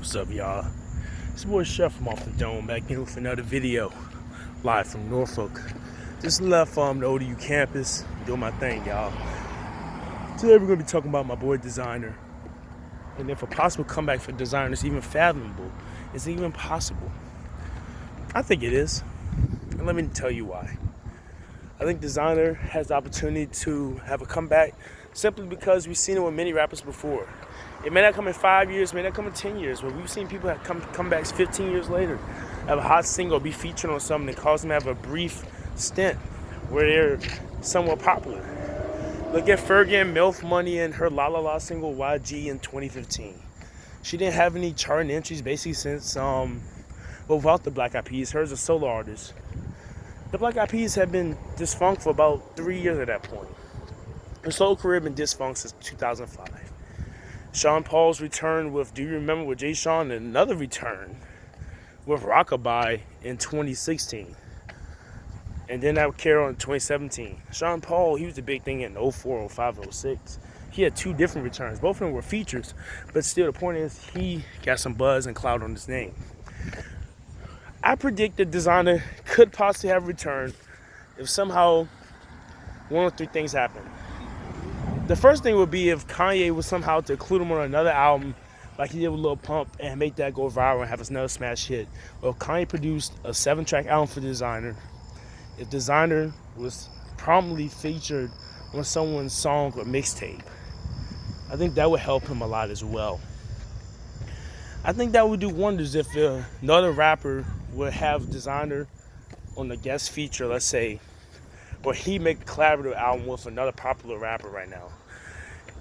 What's up, y'all? It's your boy Chef from Off the Dome back in with another video, live from Norfolk. Just left the ODU campus, doing my thing, y'all. Today we're gonna be talking about my boy Desiigner, and if a possible comeback for Desiigner is even fathomable, is it even possible? I think it is, and let me tell you why. I think Desiigner has the opportunity to have a comeback simply because we've seen it with many rappers before. It may not come in 5 years, may not come in 10 years, but we've seen people have comebacks 15 years later, have a hot single, be featured on something that caused them to have a brief stint where they're somewhat popular. Look at Fergie, MILF Money, and her La La La single YG in 2015. She didn't have any charting entries basically since, without the Black Eyed Peas. Her as a solo artist. The Black Eyed Peas have been defunct for about 3 years at that point. Her solo career had been defunct since 2005. Sean Paul's return with Do You Remember with Jay Sean, and another return with Rockabye in 2016. And then that would carry on in 2017. Sean Paul, he was the big thing in 04, 05, 06. He had two different returns. Both of them were features, but still the point is he got some buzz and clout on his name. I predict that Desiigner could possibly have a return if somehow one of three things happen. The first thing would be if Kanye was somehow to include him on another album like he did with Lil Pump and make that go viral and have another smash hit. Or if Kanye produced a 7-track album for Desiigner, if Desiigner was prominently featured on someone's song or mixtape, I think that would help him a lot as well. I think that would do wonders if another rapper would have Desiigner on the guest feature, let's say, or he make a collaborative album with another popular rapper right now.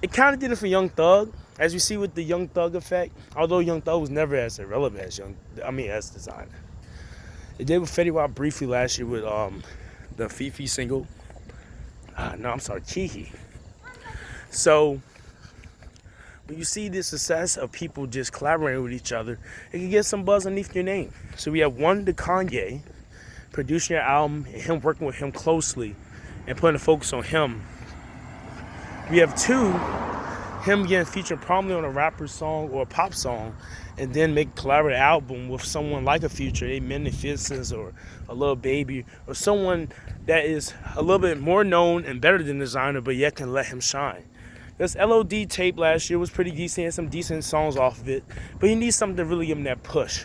It kind of did it for Young Thug, as you see with the Young Thug effect, although Young Thug was never as irrelevant as as Desiigner. It did with Fetty Wap briefly last year with the Fifi single. Kiki. So when you see the success of people just collaborating with each other, it can get some buzz underneath your name. So we have one, the Kanye, producing your album and him working with him closely and putting a focus on him. We have two, him getting featured prominently on a rapper song or a pop song and then make a collaborative album with someone like a Future, a Magnificence or a Lil Baby, or someone that is a little bit more known and better than Desiigner but yet can let him shine. This LOD tape last year was pretty decent, had some decent songs off of it, but he needs something to really give him that push.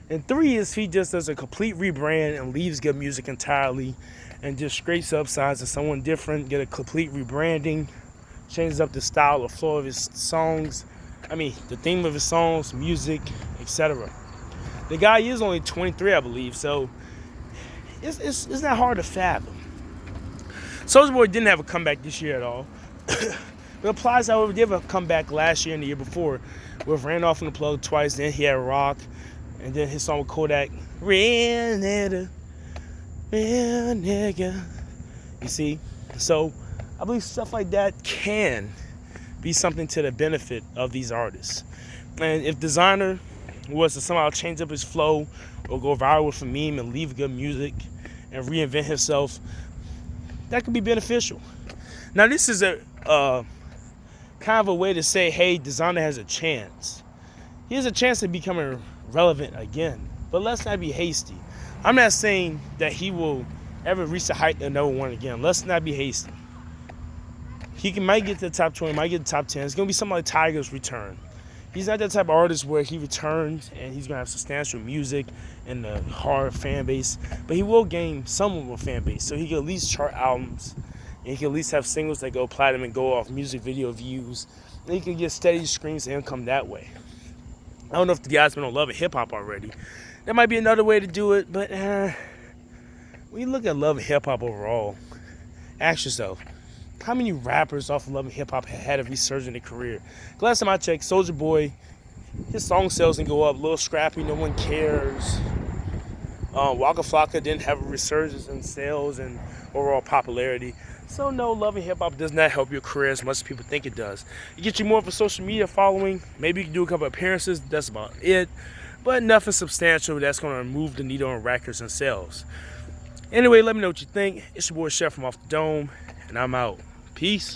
And three is he just does a complete rebrand and leaves good music entirely and just scrapes up sides of someone different, get a complete rebranding, changes up the style or flow of his songs. The theme of his songs, music, etc. The guy is only 23, I believe, so it's not hard to fathom. Soulja Boy didn't have a comeback this year at all. But applies, however, did have a comeback last year and the year before with Ran Off in the Plug twice, then he had Rock, and then his song with Kodak, Real Nigga, Real Nigga. You see? So I believe stuff like that can be something to the benefit of these artists. And if Desiigner was to somehow change up his flow or go viral with a meme and leave good music and reinvent himself, that could be beneficial. Now this is a kind of a way to say, hey, Desiigner has a chance. He has a chance of becoming relevant again. But let's not be hasty. I'm not saying that he will ever reach the height of number one again. Let's not be hasty. He might get to the top 20, might get to the top 10. It's going to be something like Tiger's return. He's not that type of artist where he returns and he's going to have substantial music and a hard fan base. But he will gain somewhat of a fan base. So he can at least chart albums. And he can at least have singles that go platinum and go off music video views. And he can get steady streams and income that way. I don't know if the guys been on Love and Hip Hop already. That might be another way to do it. But when you look at Love and Hip Hop overall, ask yourself, how many rappers off of Love and Hip Hop had a resurgent in their career? Last time I checked, Soulja Boy, his song sales didn't go up. Lil Scrappy, No One Cares. Waka Flocka didn't have a resurgence in sales and overall popularity. So no, Love and Hip Hop does not help your career as much as people think it does. It gets you more of a social media following. Maybe you can do a couple appearances. That's about it. But nothing substantial that's going to move the needle on records and sales. Anyway, let me know what you think. It's your boy Chef from Off the Dome, and I'm out. Peace.